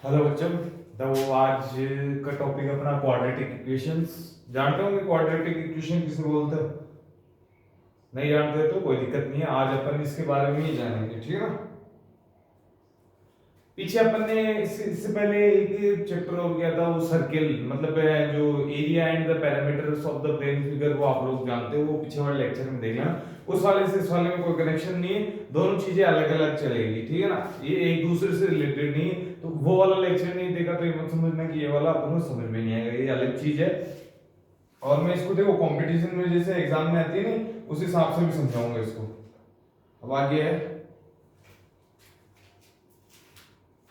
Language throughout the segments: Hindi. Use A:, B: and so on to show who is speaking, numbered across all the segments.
A: हेलो बच्चों। तो आज का टॉपिक अपना क्वाड्रेटिक इक्वेशंस। जानते होंगे क्वाड्रेटिक इक्वेशन किसे बोलते हैं? नहीं जानते तो कोई दिक्कत नहीं है, आज अपन इसके बारे में ही जानेंगे, ठीक है ना। पीछे अपन ने इससे पहले एक चैप्टर हो गया था, वो सर्किल मतलब जो area and the parameters of the plane figure, वो आप लोग जानते हो, वो पीछे वाले लेक्चर में देख लेना। उस वाले से इस वाले में कोई कनेक्शन नहीं है, दोनों चीजें अलग अलग चलेगी, ठीक है ना। ये एक दूसरे से रिलेटेड नहीं है, तो वो वाला लेक्चर नहीं देखा तो ये मत समझना कि ये वाला अपन को समझ में नहीं आएगा, ये अलग चीज है। और मैं इसको देखो कंपटीशन में जैसे एग्जाम में आती है ना, उस हिसाब से भी समझाऊंगा इसको। अब आगे है,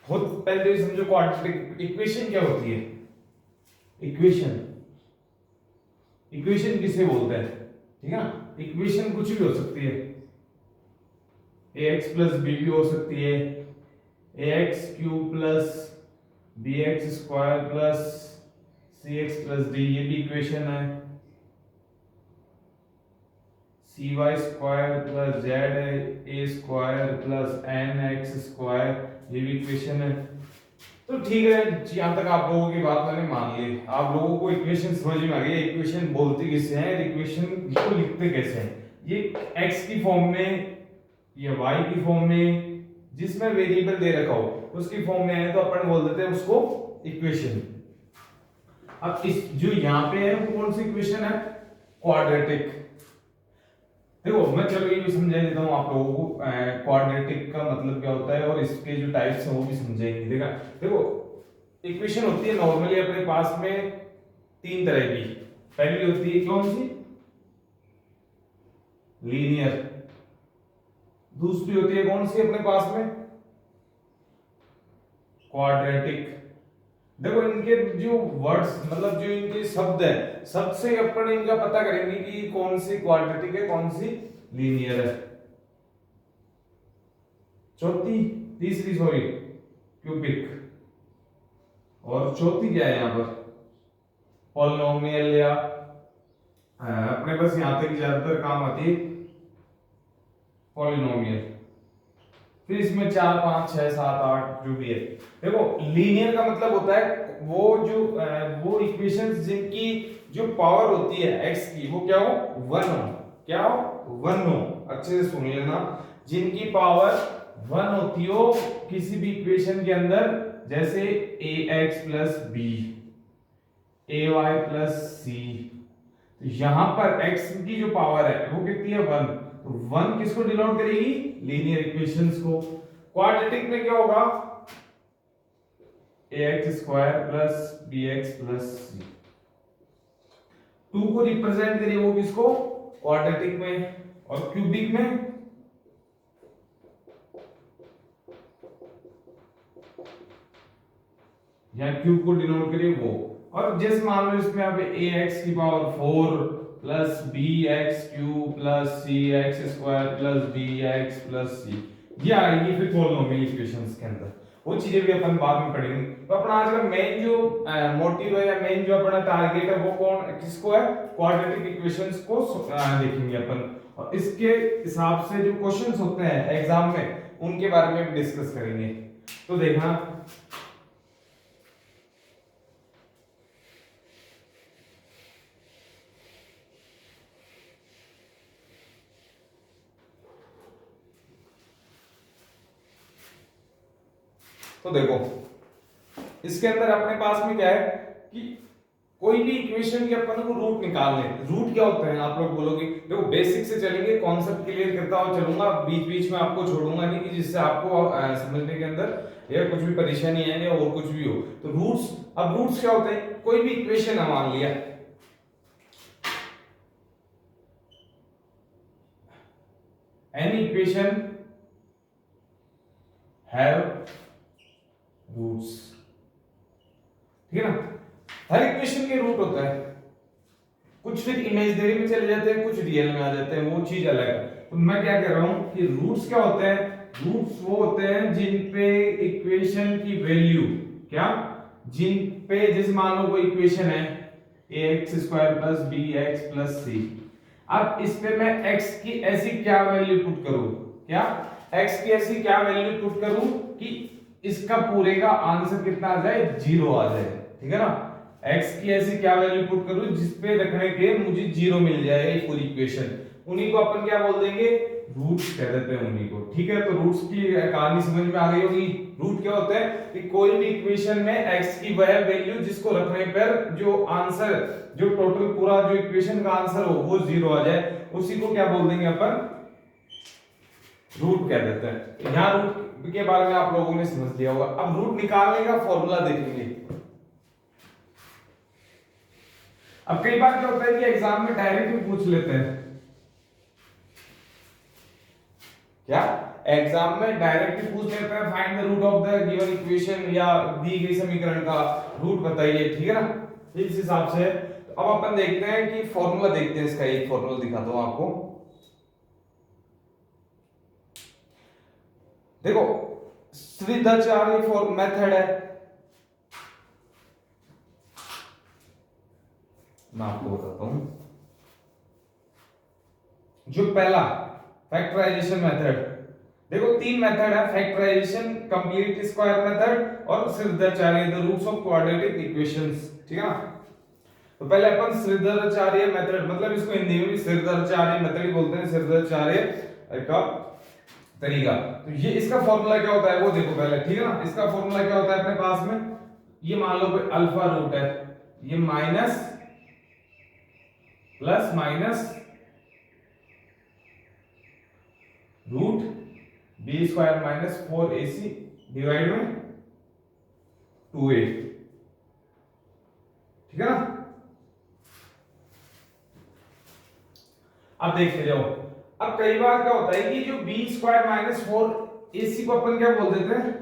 A: खुद पहले तो ये समझो क्वाड्रेटिक इक्वेशन क्या होती है। इक्वेशन इक्वेशन किसे बोलते हैं, ठीक है ना। इक्वेशन कुछ भी हो सकती है, ax प्लस बी भी हो सकती है, ax cube plus bx square plus cx plus d, ये भी इक्वेशन है। cy स्क्वायर प्लस z है, a square plus nx square, ये भी इक्वेशन है। तो ठीक है, यहां तक आप लोगों की बात मैंने मान ली। आप लोगों को इक्वेशन समझ में आ गई, इक्वेशन बोलते किसे हैं, इक्वेशन को लिखते कैसे हैं। ये x की फॉर्म में या y की फॉर्म में, जिसमें वेरिएबल दे रखा हो उसकी फॉर्म में है तो अपन बोल देते हैं उसको इक्वेशन। अब इस जो यहाँ पे है वो कौन सी इक्वेशन है, क्वाड्रेटिक। देखो मैं चलो ये भी समझा देता हूँ आप लोगों को, क्वाड्रेटिक का मतलब क्या होता है और इसके जो टाइप्स हैं वो भी समझाएंगे। देखो इक्वेशन होती है नॉर्मली अपने पास में तीन तरह की। पहली होती है कौन सी, लीनियर। दूसरी होती है कौन सी अपने पास में, क्वाड्रेटिक। देखो इनके जो वर्ड्स मतलब जो इनके शब्द है, शब्द से अपन इनका पता करेंगे कि कौन सी क्वाड्रेटिक है कौन सी लीनियर है। तीसरी सॉरी क्यूबिक, और चौथी क्या है यहाँ पर, पॉलिनोमियल, या अपने बस यहां तक ज्यादातर काम आती है पॉलिनोमियल। फिर इसमें 4 5 6 7 8 जो भी है। देखो लीनियर का मतलब होता है वो इक्वेशंस जिनकी जो पावर होती है x की वो क्या हो, 1 हो। क्या हो, 1 हो। अच्छे से सुन लेना, जिनकी पावर 1 होती हो किसी भी इक्वेशन के अंदर, जैसे ax plus b, ay plus c। तो यहां पर x की जो पावर है वो कितनी है, 1। तो 1 किसको डिनोट करेगी, लीनियर इक्वेशंस को। क्वाड्रेटिक में क्या होगा, ax square plus bx plus c। 2 को रिप्रेजेंट करिए वो किसको, क्वाड्रेटिक में। और क्यूबिक में या क्यूब को डिनोट करिए वो। और जैसे मान लो इसमें आप ax की power 4 plus bx cube plus cx square plus dx plus c, ये आएगी फिर पॉलिनोमियल इक्वेशंस के अंदर। वो चीजें भी अपन बाद में पढ़ेंगे। तो अपना आज का मेन जो मोटिव है या मेन जो अपना टारगेट है वो कौन किसको है, क्वाड्रेटिक इक्वेशंस को देखेंगे अपन। और इसके हिसाब से जो क्वेश्चंस होते हैं एग्जाम में उनके बारे में भी डिस्कस करेंगे। तो देखना, तो देखो इसके अंदर अपने पास में क्या है कि कोई भी इक्वेशन के अपन को रूट निकालने। रूट क्या होता है आप लोग बोलोगे, देखो बेसिक से चलेंगे, कॉन्सेप्ट क्लियर करता हुआ चलूंगा, बीच बीच में आपको छोड़ूंगा नहीं कि जिससे आपको समझने के अंदर या कुछ भी परेशानी है या और कुछ भी हो। तो रूट्स, अब रूट्स क्या होते हैं, कोई भी इक्वेशन है मान लिया, एनी इक्वेशन हैव रूट्स, ठीक है ना। हर इक्वेशन के रूट होता है, कुछ फिर इमेजिनरी में चले जाते हैं, कुछ रियल में आ जाते हैं, वो चीज अलग है। तो मैं क्या कह रहा हूं कि रूट्स क्या होते हैं, रूट्स वो होते हैं जिन पे इक्वेशन की वैल्यू क्या, जिन पे जैसे मान लो कोई इक्वेशन है ax square plus bx plus c। अब इस पे मैं x की ऐसी क्या वैल्यू पुट करूं, क्या x की ऐसी क्या वैल्यू पुट करूं कि इसका पूरे का आंसर कितना आ जाए, 0 आ जाए, ठीक है ना। x की ऐसी क्या वैल्यू पुट करूं जिसपे रखने के मुझे 0 मिल जाए, ये पूरी इक्वेशन, उन्हीं को अपन क्या बोल देंगे, रूट्स कह देते हैं उन्हीं को, ठीक है। तो रूट्स की कहानी समझ में आ गई होगी। रूट क्या होता है कि कोई भी इक्वेशन में x की वह वैल्यू जिसको रखने पर जो आंसर, जो टोटल पूरा जो इक्वेशन का आंसर हो वो 0 आ जाए, उसी को क्या बोल देंगे अपन, रूट कह देते हैं। यहाँ रूट के बारे में आप लोगों ने समझ लिया होगा। अब रूट निकालने का फॉर्मूला देखेंगे। अब कई बार क्या होता है कि एग्जाम में डायरेक्ट भी पूछ लेते हैं, क्या एग्जाम में डायरेक्ट ही पूछ लेते हैं, find the root of the given equation, या दी गई समीकरण का रूट बताइए, ठीक है ना। इस हिसाब से अब अपन देखते हैं कि फॉर्मूला देखते हैं इसका, एक फॉर्मूला दिखाता हूं आपको। देखो श्रीधराचार्य फॉर मेथड है, मैं आपको बताता हूं। जो पहला फैक्टराइजेशन मेथड, देखो तीन मेथड है, फैक्टराइजेशन, कंप्लीट स्क्वायर मेथड और Shridharacharya the roots of quadratic equations, ठीक है ना। तो पहले अपन श्रीधराचार्य मेथड, मतलब इसको हिंदी में भी श्रीधराचार्य मेथड ही बोलते हैं, श्रीधराचार्य का तरीका। तो ये इसका फॉर्मूला क्या होता है वो देखो पहले, ठीक है ना। इसका फॉर्मूला क्या होता है अपने पास में, ये मान लो कोई अल्फा रूट है, ये minus plus minus root B square minus 4ac divide में 2a, ठीक है ना। अब देखते जाओ। अब कई बार क्या होता है कि जो बी स्क्वायर माइनस 4ac को अपन क्या बोल देते हैं,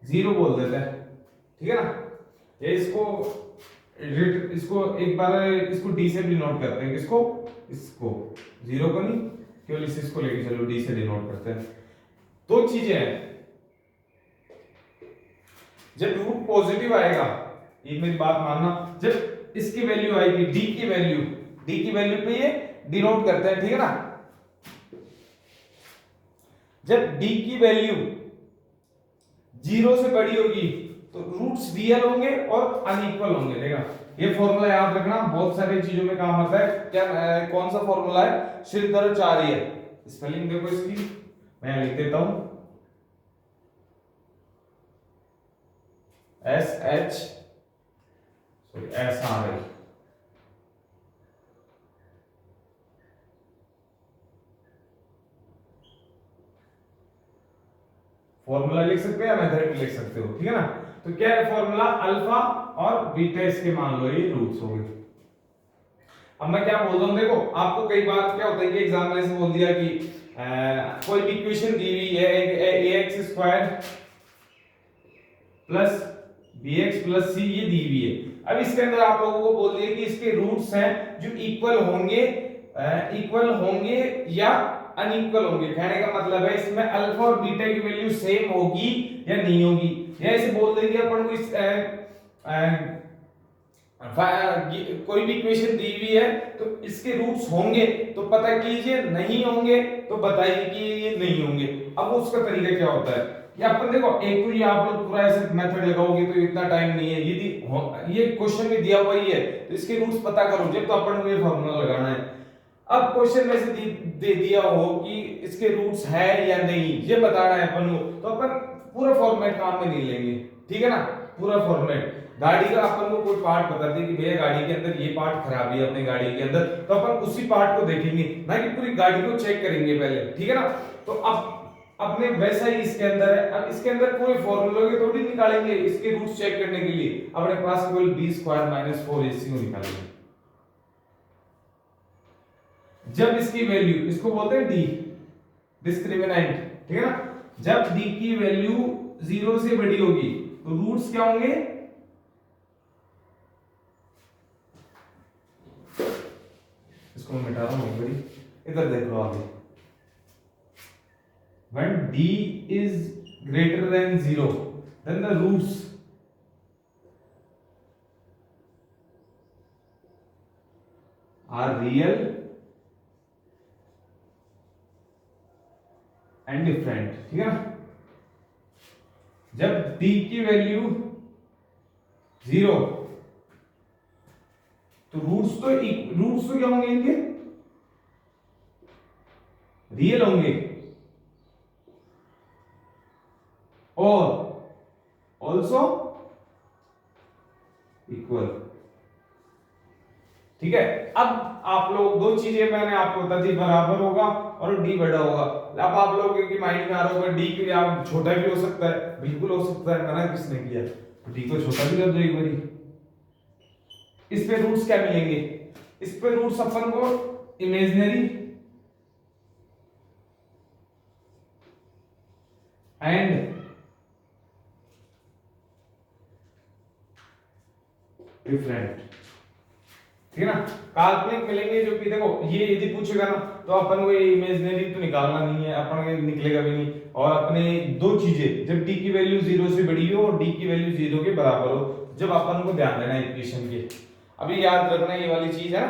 A: 0 बोल देते हैं, ठीक है ना। ये इसको एक बार इसको डी से डिनोट करते हैं, किसको, इसको, 0 को नहीं, केवल इसको लेके चलो डी से डिनोट करते हैं। दो चीजें हैं, जब रूट पॉजिटिव आएगा, एक मेरी बात मानना, जब इसकी वैल्यू आएगी डी की वैल्यू पे ये डिनोट करते हैं, ठीक है ना। जब डी की वैल्यू 0 से बड़ी होगी तो रूट्स रियल होंगे और अनइक्वल होंगे, देखा। ये फॉर्मूला याद रखना, बहुत सारी चीजों में काम आता है। क्या कौन सा फॉर्मूला है, श्रीधराचार्य, स्पेलिंग देखो इसकी, मैं लिख देता हूं, SHRI, फॉर्मूला लिख सकते हैं या मेथड भी लिख सकते हो, ठीक है ना। तो क्या है फॉर्मूला, अल्फा और बीटा, इसके मान लो ये रूट्स हो गए। अब मैं क्या बोल रहा हूं, देखो आपको कई बार क्या होता है कि एग्जाम में ऐसे बोल दिया कि कोई भी इक्वेशन दी हुई है, ax square plus bx plus c ये दी हुई है। अब इसके अंदर आप लोगों को बोल दिया कि इसके रूट्स हैं जो इक्वल होंगे या अनइक्वल होंगे। कहने का मतलब है इसमें अल्फा और बीटा की वैल्यू सेम होगी या नहीं होगी, या ऐसे बोल देंगे अपन को इस कोई भी इक्वेशन दी हुई है तो इसके रूट्स होंगे तो पता कीजिए, नहीं होंगे तो बताइए कि ये नहीं होंगे। अब उसका तरीका क्या होता है, ये अपन देखो, एक तो ये आप लोग पूरा ऐसे मेथड लगाओगे तो इतना टाइम नहीं है, यदि ये क्वेश्चन में दिया हुआ ही है तो इसके रूट्स पता करो, जब तो अपन को ये फॉर्मूला लगाना है। अब क्वेश्चन में से दे दिया हो कि इसके रूट्स है या नहीं ये बताना है अपन को, तो अपन पूरा फॉर्मेट काम में नहीं लेंगे, ठीक है ना। पूरा फॉर्मेट, गाड़ी का अपन को कोई पार्ट बता दे कि भैया गाड़ी के अंदर ये पार्ट खराबी है अपनी गाड़ी के अंदर, तो अपन उसी पार्ट को देखेंगे, ना कि पूरी गाड़ी को चेक करेंगे पहले, ठीक है ना। तो अब अपने वैसा ही इसके अंदर है। अब इसके अंदर पूरे फॉर्मूले के थोड़ी निकालेंगे इसके रूट्स चेक करने के लिए, अपने पास केवल b स्क्वायर माइनस 4ac को निकालेंगे। जब इसकी वैल्यू, इसको बोलते हैं d, डिस्क्रिमिनेंट, ठीक है ना। जब d की वैल्यू 0 से बड़ी होगी तो रूट्स क्या होंगे, इसको मैं मिटा रहा हूं बड़ी, इधर देख लो आगे। When d is greater than 0 then the roots are real and different, ठीक है ना। जब d की वैल्यू 0, तो रूट्स तो क्या होंगे इनके, रियल होंगे और ऑल्सो इक्वल। ठीक है, अब आप लोग दो चीजें मैंने आपको बता दी, बराबर होगा और डी बड़ा होगा। अब आप लोगों के माइंड में आ रहा होगा डी के लिए आप छोटा भी हो सकता है, बिल्कुल हो सकता है, मना किसने किया, डी को छोटा भी कर दो एक बारी। इस पे रूट्स क्या मिलेंगे, इस पे रूट्स अपन को इमेजिनरी एंड डिफरेंट, ठीक है ना, काल्पनिक मिलेंगे। जो कि देखो ये यदि पूछेगा ना तो अपन को ये इमेजिनरी तो निकालना नहीं है, अपन को निकलेगा भी नहीं। और अपने दो चीजें, जब डी की वैल्यू 0 से बड़ी हो और डी की वैल्यू 0 के बराबर हो, जब अपन को ध्यान देना है इक्वेशन के। अभी याद रखना ये वाली चीज है,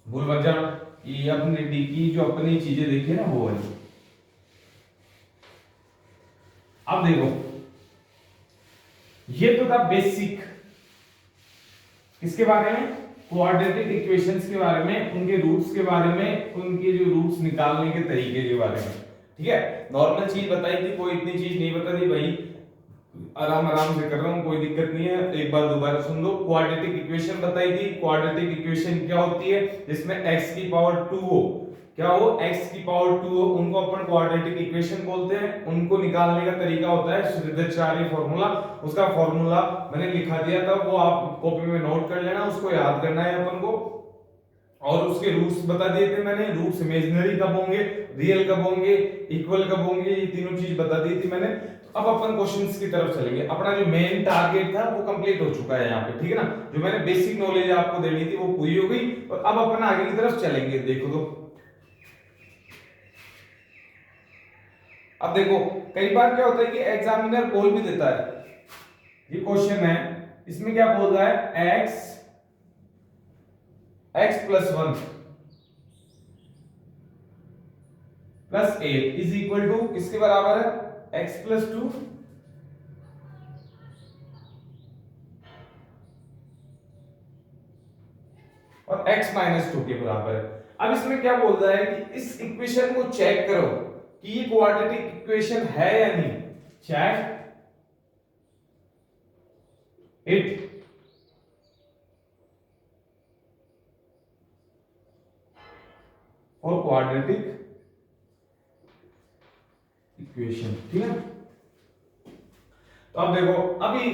A: भूल मत जाना, ये अपने डी की जो अपनी चीजें देखी है ना वो वाली। अब देखो ये तो था बेसिक, किसके बारे में, क्वाड्रेटिक इक्वेशंस के बारे में, उनके रूट्स के बारे में, उनके जो रूट्स निकालने के तरीके के बारे में। ठीक है, नॉर्मल चीज बताई थी, कोई इतनी चीज नहीं बता दी भाई, आराम आराम से कर रहा हूं, कोई दिक्कत नहीं है, एक बार दोबारा सुन लो। क्वाड्रेटिक इक्वेशन बताई थी, क्वाड्रेटिक इक्वेशन क्या होती है, जिसमें x की पावर 2 हो, क्या हो, x की पावर 2 हो, उनको अपन क्वाड्रेटिक इक्वेशन बोलते हैं। उनको निकालने का तरीका होता है श्रीधराचार्य फॉर्मूला, उसका फॉर्मूला मैंने लिखा दिया था, वो आप कॉपी में नोट कर लेना, उसको याद करना है अपन को। और उसके रूट्स बता दिए थे मैंने, रूट्स इमेजिनरी कब होंगे, रियल कब होंगे, इक्वल कब होंगे, ये तीनों चीज बता दी थी मैंने। तो अब अपन क्वेश्चंस की तरफ चलेंगे, अपना जो मेन टारगेट था वो कंप्लीट हो चुका है यहाँ पे, ठीक है ना, जो मैंने बेसिक नॉलेज आपको देनी थी वो पूरी हो गई, और अब अपन आगे की तरफ चलेंगे। देखो तो अब देखो कई बार क्या होता है कि एग्जामिनर बोल भी देता है, ये क्वेश्चन है, इसमें क्या बोल रहा है, x plus 1 plus 8 is equal to किसके बराबर है, x प्लस 2 और x माइनस 2 के बराबर है। अब इसमें क्या बोल रहा है कि इस इक्वेशन को चेक करो कि ये क्वाड्रेटिक इक्वेशन है या नहीं, चेक इट और क्वाड्रेटिक इक्वेशन, ठीक है। तो अब देखो, अभी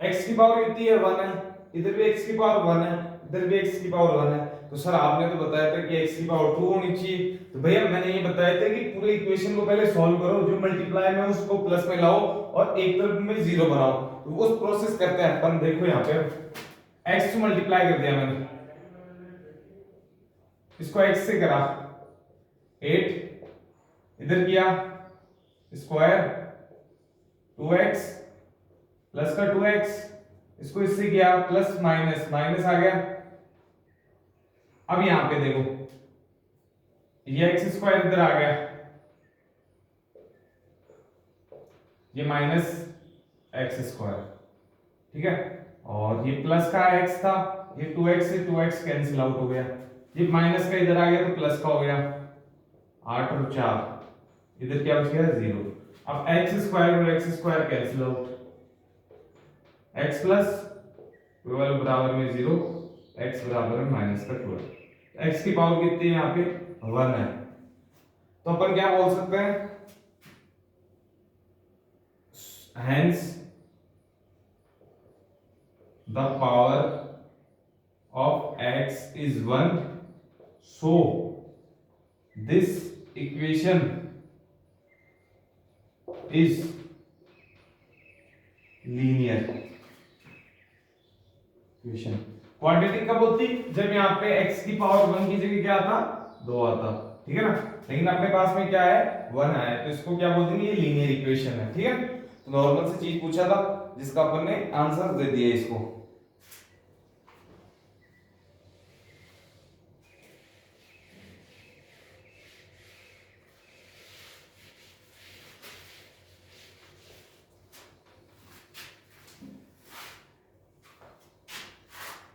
A: x की पावर कितनी है, 1 है, इधर भी x की पावर 1 है, इधर भी x की पावर 1 है। तो सर आपने तो बताया था कि x की पावर 2 होनी चाहिए, तो भैया मैंने ये बताया था कि पूरे इक्वेशन को पहले सॉल्व करो, जो मल्टीप्लाई में उसको प्लस में लाओ और एक तरफ में 0 बनाओ, तो उस प्रोसेस करते हैं अपन। देखो यहाँ पे x से मल्टीप्लाई कर दिया मैंने, इसको x से करा 8, इधर किया स्क्वायर 2x प्लस का 2x, इसको इससे किया प्लस माइनस, माइनस आ गया। अब यहां पे देखो ये एक्स स्क्वायर इधर आ गया, ये माइनस एक्स स्क्वायर, ठीक है, और ये प्लस का एक्स था, ये 2x से 2x कैंसिल आउट हो गया, ये माइनस का इधर आ गया तो प्लस का हो गया, 8 और 4, इधर क्या बच गया 0। अब एक्स स्क्वायर और x square cancel out, x plus 12 बराबर में 0, x बराबर में माइनस का 12, x की पावर कितनी है यहाँ पे 1 है, तो अपन क्या बोल सकते हैं, hence the power of x is 1, so this equation is linear equation. Quadratic कब होती, जब यहाँ पे x की पावर 1 की जगह क्या आता, 2 आता, ठीक है ना, लेकिन अपने पास में क्या है 1 आया, तो इसको क्या बोल देंगे, ये लीनियर इक्वेशन है, ठीक है। तो नॉर्मल से चीज पूछा था जिसका अपन ने आंसर दे दिया इसको।